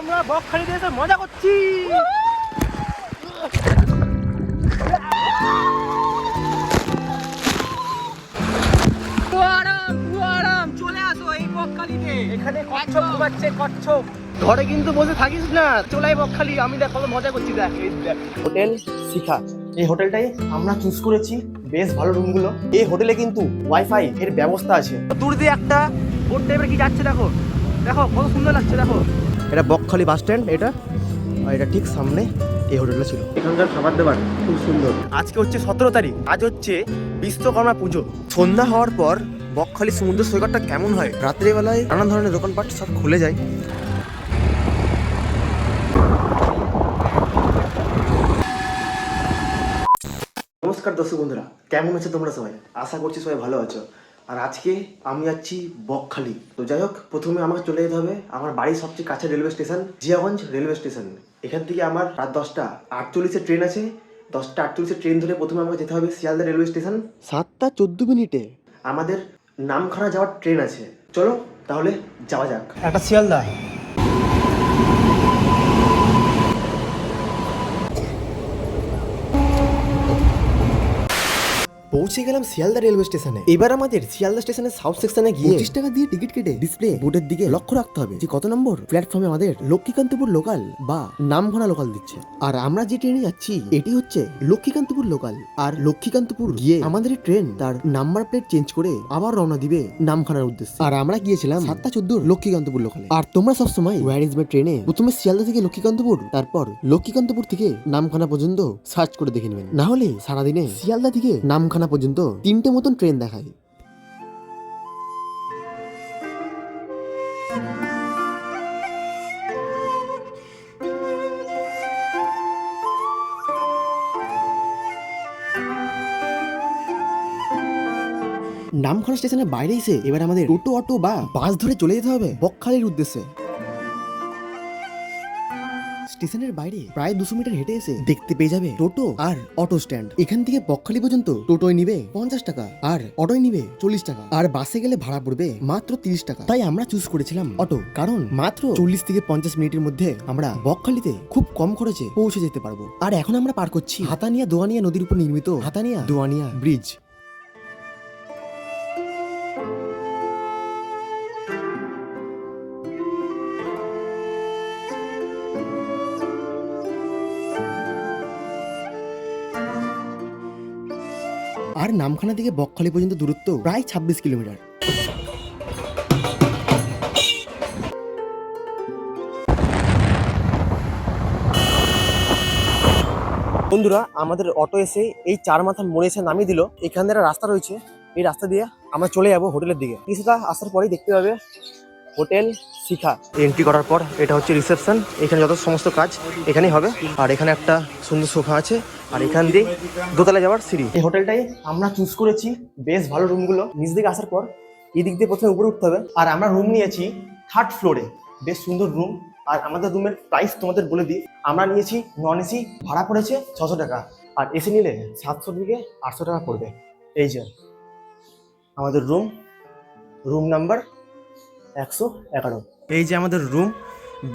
আমরা বকখালিতে এসে মজা করছি। চলে আসো এই বকখালিতে। এখানে কচ্ছপ ঘুমাচ্ছে, কচ্ছপ। ঘরে কিন্তু বসে থাকিস না, চলে আয় বকখালি। আমি দেখ কত মজা করছি, দেখ এই দেখ। হোটেল শিখা, এই হোটেলটাই আমরা চুজ করেছি। বেশ ভালো রুমগুলো। এই হোটেলে কিন্তু ওয়াইফাই এর ব্যবস্থা আছে। দূর দিয়ে একটা বোট টাইপের কি যাচ্ছে, দেখো দেখো কত সুন্দর লাগছে। দেখো এটা বকখালি বাস স্ট্যান্ড, এটা আর এটা ঠিক সামনে এই হোটেলটা ছিল। এখানকার খাবার দাবার খুব সুন্দর। আজকে হচ্ছে 17 তারিখ, আজ হচ্ছে বিশ্বকর্মা পুজো। সন্ধ্যা হওয়ার পর বকখালি সমুদ্র সৈকতটা কেমন হয়, রাত্রিবেলায় নানান ধরনের দোকানপাট সব খুলে যায়। নমস্কার দর্শক বন্ধুরা, কেমন আছো তোমরা সবাই? আশা করছি সবাই ভালো আছো। আর আজকে আমি যাচ্ছি বকখালি। তো যাই হোক, প্রথমে আমাকে চলে যেতে হবে আমার বাড়ির সবচেয়ে কাছে railway station, Jiaganj railway station. এখান থেকে আমার রাত 10টা 48-এর ট্রেন আছে। 10টা 48-এর ট্রেন ধরে প্রথমে আমাকে যেতে হবে শিয়ালদা রেলওয়ে স্টেশন। 7টা 14 মিনিটে আমাদের নামখানা যাওয়ার ট্রেন আছে। চলো তাহলে যাওয়া যাক। একটা শিয়ালদা পৌঁছে গেলাম শিয়ালদা রেলওয়ে স্টেশনে। এবার আমাদের শিয়ালদা স্টেশনের সাউথ সেকশনে গিয়ে 25 টাকা দিয়ে টিকিট কেটে ডিসপ্লে বোর্ডের দিকে লক্ষ্য রাখতে হবে যে কত নম্বর প্ল্যাটফর্মে আমাদের লক্ষ্মীকান্তপুর লোকাল বা নামখানা লোকাল দিচ্ছে। আর আমরা যে ট্রেনে যাচ্ছি এটি হচ্ছে লক্ষ্মীকান্তপুর লোকাল। আর লক্ষ্মীকান্তপুর গিয়ে আমাদের ট্রেন তার নাম্বার প্লেট চেঞ্জ করে আবার রওনা দিবে নামখানার উদ্দেশ্যে। আর আমরা গিয়েছিলাম 7টা 14 লক্ষ্মীকান্তপুর লোকালে। আর তোমরা সবসময় ওয়্যার ইজ মাই ট্রেনে প্রথমে শিয়ালদা থেকে লক্ষ্মীকান্তপুর, তারপর লক্ষ্মীকান্তপুর থেকে নামখানা পর্যন্ত সার্চ করে দেখে নেবেন। না হলে সারাদিনে শিয়ালদা থেকে নামখানা পর্যন্ত 3টে মতন ট্রেন দেখায়। নামখানা স্টেশনের বাইরে এসে এবার আমাদের টোটো, অটো বা বাস ধরে চলে যেতে হবে বকখালির উদ্দেশ্যে। স্টেশনের বাইরে প্রায় 200 মিটার হেঁটে এসে দেখতে পেয়ে যাবে টোটো আর অটো স্ট্যান্ড। এখান থেকে বকখালি পর্যন্ত টোটোয় নিবে 50 টাকা আর অটোয় নিবে 40 টাকা। আর বাসে গেলে ভাড়া পড়বে মাত্র 30 টাকা। তাই আমরা চুজ করেছিলাম অটো, কারণ মাত্র 40 থেকে 50 মিনিটের মধ্যে আমরা বকখালিতে খুব কম খরচে পৌঁছে যেতে পারবো। আর এখন আমরা পার করছি হাতানিয়া দোয়ানিয়া নদীর উপর নির্মিত হাতানিয়া দোয়ানিয়া ব্রিজ। আর নামখানা থেকে বকখালি পর্যন্ত দূরত্ব প্রায় 26 কিলোমিটার। বন্ধুরা, আমাদের অটো এসে এই 4 মাথা মোড়ে এসে নামিয়ে দিল। এখানে একটা রাস্তা রয়েছে, এই রাস্তা দিয়ে আমরা চলে যাবো হোটেলের দিকে। কিছুটা আসার পরেই দেখতে পাবে হোটেল শিখা। এন্ট্রি করার পর এটা হচ্ছে রিসেপশন। এখানে যত সমস্ত কাজ এখানেই হবে। আর এখানে একটা সুন্দর সোফা আছে, আর এখান দিয়ে দোতলায় যাওয়ার সিঁড়ি। এই হোটেলটাই আমরা চুজ করেছি। বেশ ভালো রুমগুলো। নিচ দিকে আসার পর এই দিক দিয়ে প্রথমে উপরে উঠতে হবে। আর আমরা রুম নিয়েছি 3rd ফ্লোরে। বেশ সুন্দর রুম। আর আমাদের রুমের প্রাইস তোমাদের বলে দিই। আমরা নিয়েছি নন এসি, ভাড়া পড়েছে 600 টাকা। আর এসি নিলে 700 থেকে 800 টাকা পড়বে। এই যে আমাদের রুম, রুম নাম্বার 111। এই যে আমাদের রুম,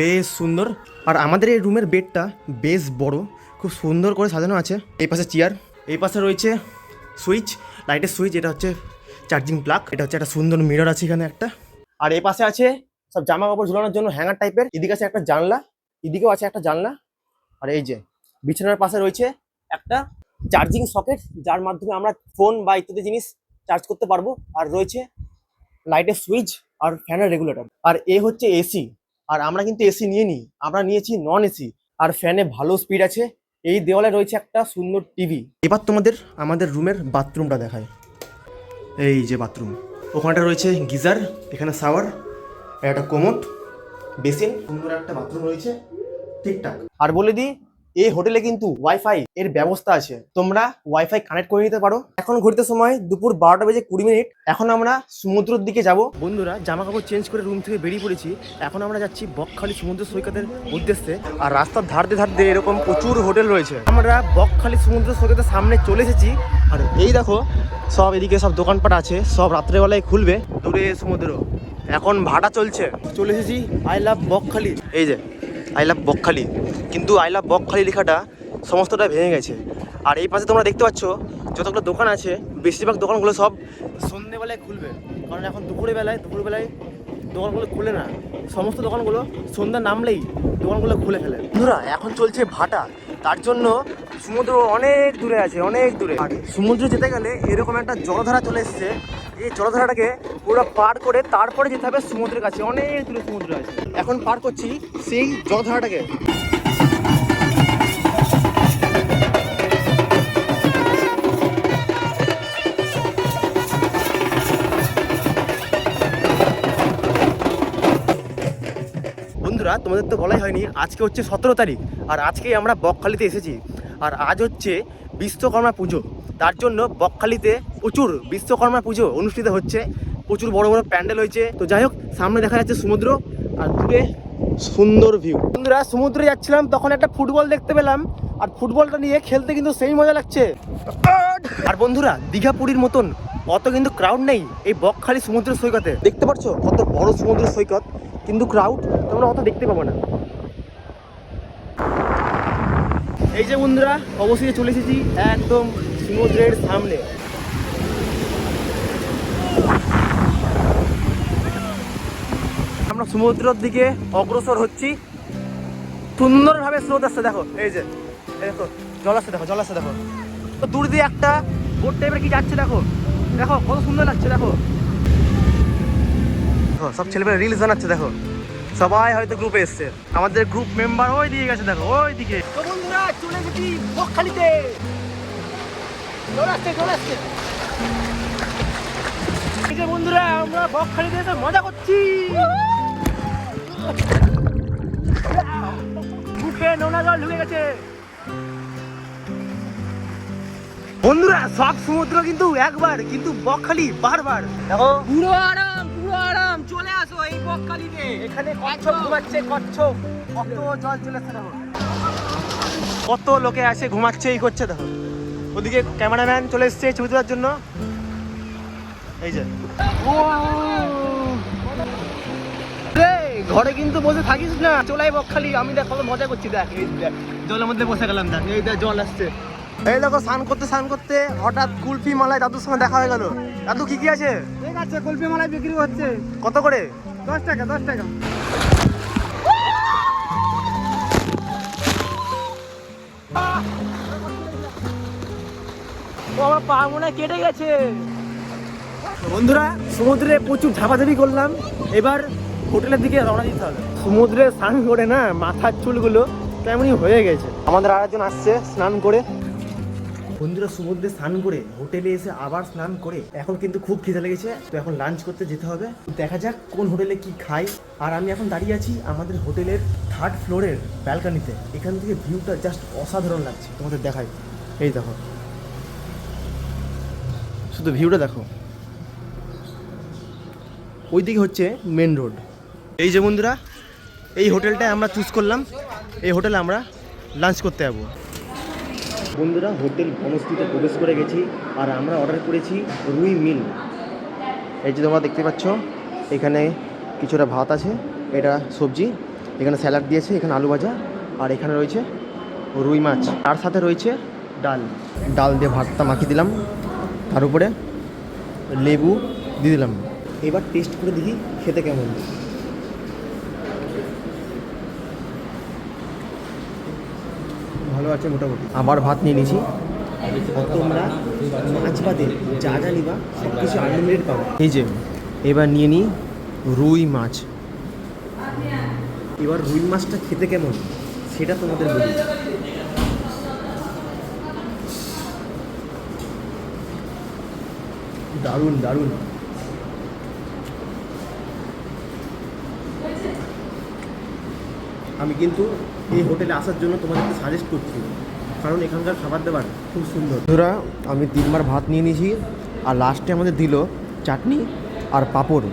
বেশ সুন্দর। আর আমাদের এই রুমের বেডটা বেশ বড়, খুব সুন্দর করে সাজানো আছে। এই পাশে চেয়ার, এই পাশে রয়েছে সুইচ, লাইটের সুইচ। এটা হচ্ছে চার্জিং প্লাগ। এটা হচ্ছে একটা সুন্দর মিরর আছে এখানে একটা। আর এই পাশে আছে সব জামা কাপড় ঝুলানোর জন্য হ্যাঙ্গার টাইপের। এদিকে আছে একটা জানলা, এদিকেও আছে একটা জানলা। আর এই যে বিছানার পাশে রয়েছে একটা চার্জিং সকেট, যার মাধ্যমে আমরা ফোন বা ইত্যাদি জিনিস চার্জ করতে পারবো। আর রয়েছে লাইটের সুইচ আর ফ্যানের রেগুলেটর। আর এ হচ্ছে এসি। আর আমরা কিন্তু এসি নিয়ে নিই, আমরা নিয়েছি নন এসি। আর ফ্যানে ভালো স্পিড আছে। এই দেওয়ালে রয়েছে একটা সুন্দর টিভি। এবার তোমাদের আমাদের রুমের বাথরুমটা দেখায়। এই যে বাথরুম, ওখানটা রয়েছে গিজার, এখানে শাওয়ার, একটা কোমোড, বেসিন, সুন্দর একটা বাথরুম রয়েছে ঠিকঠাক। আর বলে দিই, এই হোটেলে কিন্তু ওয়াইফাই এর ব্যবস্থা আছে, তোমরা ওয়াইফাই কানেক্ট করে নিতে পারো। এখন ঘুরতে সময় দুপুর 12:20 এখন আমরা সমুদ্রের দিকে যাব। বন্ধুরা, জামা কাপড় চেঞ্জ করে রুম থেকে বেরিয়ে পড়েছি। এখন আমরা যাচ্ছি বকখালি সমুদ্র সৈকতের উদ্দেশ্যে। আর রাস্তার ধার দিয়ে এরকম প্রচুর হোটেল রয়েছে। আমরা বকখালি সমুদ্র সৈকতের সামনে চলে এসেছি। আর এই দেখো সব এদিকে সব দোকানপাট আছে, সব রাত্রেবেলায় খুলবে। দূরে সমুদ্র, এখন ভাড়া চলছে। চলে এসেছি আই লাভ বকখালি। এই যে আই লাভ বকখালি, কিন্তু আই লাভ বকখালি লেখাটা সমস্তটা ভেঙে গেছে। আর এই পাশে তোমরা দেখতে পাচ্ছ যতগুলো দোকান আছে, বেশিরভাগ দোকানগুলো সব সন্ধ্যেবেলায় খুলবে, কারণ এখন দুপুরবেলায় দোকানগুলো খুলে না। সমস্ত দোকানগুলো সন্ধ্যা নামলেই দোকানগুলো খুলে ফেলে। বন্ধুরা এখন চলছে ভাটা, তার জন্য সমুদ্র অনেক দূরে আছে, অনেক দূরে। আর সমুদ্রে যেতে গেলে এরকম একটা জলধারা চলে এসছে, এই জলধারাটাকে পুরো পার করে তারপরে যেতে হবে সমুদ্রের কাছে, অনেক দূরে সমুদ্র আছে। এখন পার করছি সেই জলধারাটাকে। বন্ধুরা তোমাদের তো বলাই হয়নি, আজকে হচ্ছে 17 তারিখ, আর আজকেই আমরা বকখালিতে এসেছি। আর আজ হচ্ছে বিশ্বকর্মা পুজো, তার জন্য বকখালিতে প্রচুর বিশ্বকর্মা পুজো অনুষ্ঠিত হচ্ছে, প্রচুর বড় বড় প্যান্ডেল হয়েছে। তো যাই হোক, সামনে দেখা যাচ্ছে সমুদ্র আর দূরে সুন্দর ভিউ। বন্ধুরা সমুদ্রে যাচ্ছিলাম, তখন একটা ফুটবল দেখতে পেলাম, আর ফুটবলটা নিয়ে খেলতে কিন্তু সেই মজা লাগছে। আর বন্ধুরা দীঘা পুরীর মতন অত কিন্তু ক্রাউড নেই এই বকখালি সমুদ্র সৈকতে। দেখতে পাচ্ছ কত বড় সমুদ্র সৈকত, কিন্তু ক্রাউড তোমরা অত দেখতে পাবো না। এই যে বন্ধুরা অবশ্যই চলে এসেছি একদম সমুদ্রের সামনে। আমরা সমুদ্রের দিকে অগ্রসর হচ্ছি, সুন্দরভাবে স্রোত আসছে। দেখো এই যে দেখো জল আসছে, দেখো তো দূর দিয়ে একটা বোট টাইপের কি যাচ্ছে, দেখো কত সুন্দর লাগছে। দেখো সব ছেলেমেয়েরা রিলস বানাচ্ছে, দেখো সবাই হয়তো গ্রুপে এসছে। আমাদের গ্রুপ মেম্বার ওই দিকে গেছে, দেখো ওই দিকে। তো বন্ধুরা চলে এসেছি বকখালিতে, চলে আসছে। এই যে বন্ধুরা আমরা বকখালিতে এসে মজা করছি, বুকে নোনা জল ঢুকে গেছে। বন্ধুরা সব সমুদ্র কিন্তু একবার, কিন্তু বকখালি বারবার। দেখো পুরো আরাম চলে আসো এই বকখালিতে। এখানে কচ্ছপ ঘুমাচ্ছে, কচ্ছপ কত জল চলে আসছে, দেখো কত লোকে আসে ঘুমাচ্ছে, এই করছে। দেখো ওদিকে ক্যামেরাম্যান চলে এসছে ছবি তোলার জন্য। এই যে ঘরে কিন্তু বসে থাকিস না, চলে আয় বকখালি। আমি দেখ কত মজা করছি, দেখ এই দেখ জলের মধ্যে বসে গেলাম, দেখ এই দেখ জল আসছে। এই দেখো স্নান করতে হঠাৎ কুলফি মালাই দাদুর সঙ্গে দেখা হয়ে গেল। দাদু কি কি আছে? ঠিক আছে, কুলফি মালাই বিক্রি হচ্ছে। কত করে? 10 টাকা। আমার পা মনে কেটে গেছে। বন্ধুরা সমুদ্রে প্রচুর ঝাপাঝাপি করলাম, এবার হোটেলের দিকে রওনা দিতে হবে। সমুদ্রে স্নান করে না মাথার চুলগুলো তেমনই হয়ে গেছে। আমাদের আরেকজন আসছে স্নান করে। বন্ধুরা সমুদ্রে স্নান করে হোটেলে এসে আবার স্নান করে এখন কিন্তু খুব খিদে লেগেছে, তো এখন লাঞ্চ করতে যেতে হবে। দেখা যাক কোন হোটেলে কি খাই। আর আমি এখন দাঁড়িয়ে আছি আমাদের হোটেলের 3rd ফ্লোরের ব্যালকনিতে। এখান থেকে ভিউটা জাস্ট অসাধারণ লাগছে, তোমাদের দেখাই। এই দেখো শুধু ভিউটা দেখো, ওইদিকে হচ্ছে মেন রোড। এই যে বন্ধুরা এই হোটেলটায় আমরা চুজ করলাম, এই হোটেলে আমরা লাঞ্চ করতে যাবো। বন্ধুরা হোটেল বনশ্রীতে প্রবেশ করে গেছি, আর আমরা অর্ডার করেছি রুই মিল। এই যে তোমরা দেখতে পাচ্ছ এখানে কিছুটা ভাত আছে, এটা সবজি, এখানে স্যালাড দিয়েছে, এখানে আলু ভাজা, আর এখানে রয়েছে রুই মাছ, তার সাথে রয়েছে ডাল দিয়ে ভাতটা মাখিয়ে দিলাম, তার উপরে লেবু দিয়ে দিলাম। এবার টেস্ট করে দেখি খেতে কেমন। ভালো আছে মোটামুটি। আবার ভাত নিয়ে নিয়েছি। তোমরা মাছ বাদে যা নিবা সব কিছু আনলিমিটেড পাবো। এই যে এবার নিয়ে নিই রুই মাছ। এবার রুই মাছটা খেতে কেমন সেটা তোমাদের বলি। দারুণ। আমি কিন্তু এই হোটেলে আসার জন্য তোমাদেরকে সাজেস্ট করছি, কারণ এখানকার খাবার দাবার খুব সুন্দর। বন্ধুরা আমি 3বার ভাত নিয়ে নিয়েছি, আর লাস্টে আমাদের দিল চাটনি আর পাঁপড়,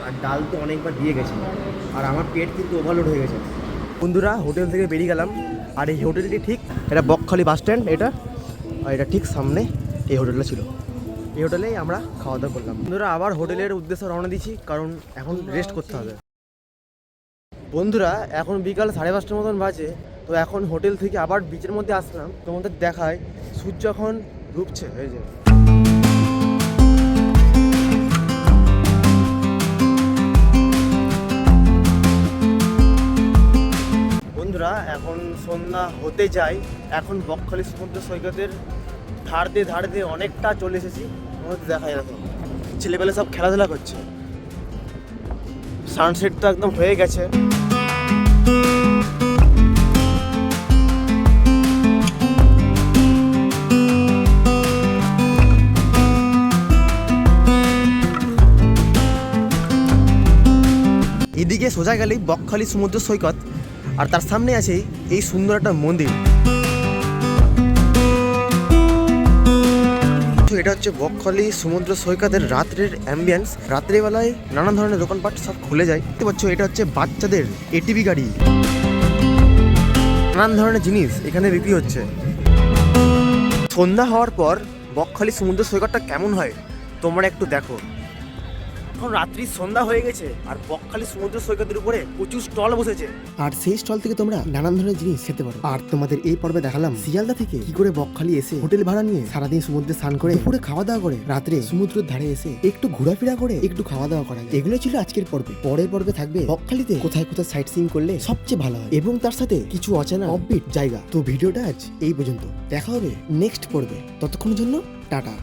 আর ডাল তো অনেকবার দিয়ে গেছে, আর আমার পেট কিন্তু ওভারলোড হয়ে গেছে। বন্ধুরা হোটেল থেকে বেরিয়ে গেলাম, আর এই হোটেলটি ঠিক এটা বকখালি বাস স্ট্যান্ড, এটা আর এটা ঠিক সামনে এই হোটেলটা ছিল। এই হোটেলেই আমরা খাওয়া দাওয়া করলাম। বন্ধুরা আবার হোটেলের উদ্দেশ্যে রওনা দিচ্ছি, কারণ এখন রেস্ট করতে হবে। বন্ধুরা এখন বিকাল 5:30 মতন বাজে। তো এখন হোটেল থেকে আবার বিচের মধ্যে আসলাম, তোমাদের দেখায় সূর্য এখন ডুবছে। এই যে বন্ধুরা এখন সন্ধ্যা হতে যায়। এখন বকখালি সমুদ্র সৈকতের ধার দিয়ে অনেকটা চলে এসেছি। তোমাদের দেখায় এরকম ছেলেবেলে সব খেলাধুলা করছে। সানসেট তো একদম হয়ে গেছে। এদিকে সোজা গেলেই বকখালি সমুদ্র সৈকত, আর তার সামনে আছে এই সুন্দর একটা মন্দির। এটা হচ্ছে বকখালি সমুদ্র সৈকতের রাত্রের অ্যাম্বিয়েন্স। রাত্রিবেলায় নানান ধরনের দোকানপাট সব খুলে যায়। দেখতে পাচ্ছ এটা হচ্ছে বাচ্চাদের এটিভি গাড়ি, নানান ধরনের জিনিস এখানে বিক্রি হচ্ছে। সন্ধ্যা হওয়ার পর বকখালি সমুদ্র সৈকতটা কেমন হয় তোমরা একটু দেখো। এখন রাত্রি সন্ধ্যা হয়ে গেছে আর বকখালি সমুদ্র সৈকতের উপরে প্রচুর স্টল বসেছে, আর সেই স্টল থেকে তোমরা নানান ধরনের জিনিস খেতে পারো। আর তোমাদের এই পর্বে দেখালাম শিয়ালদা থেকে কি করে বকখালি এসে হোটেল ভাড়া নিয়ে সারাদিন সমুদ্রে স্নান করে পুরো খাওয়া দাওয়া করে রাত্রে সমুদ্রের ধারে এসে একটু ঘোরাফেরা করে একটু খাওয়া দাওয়া করা। এগুলো ছিল আজকের পর্বে। পরের পর্বে থাকবে বকখালিতে কোথায় কোথায় সাইট সিইং করলে সবচেয়ে ভালো হয় এবং তার সাথে কিছু অচেনা অফবিট জায়গা। তো ভিডিওটা আজ এই পর্যন্ত, দেখা হবে নেক্সট পর্বে। ততক্ষণের জন্য টাটা।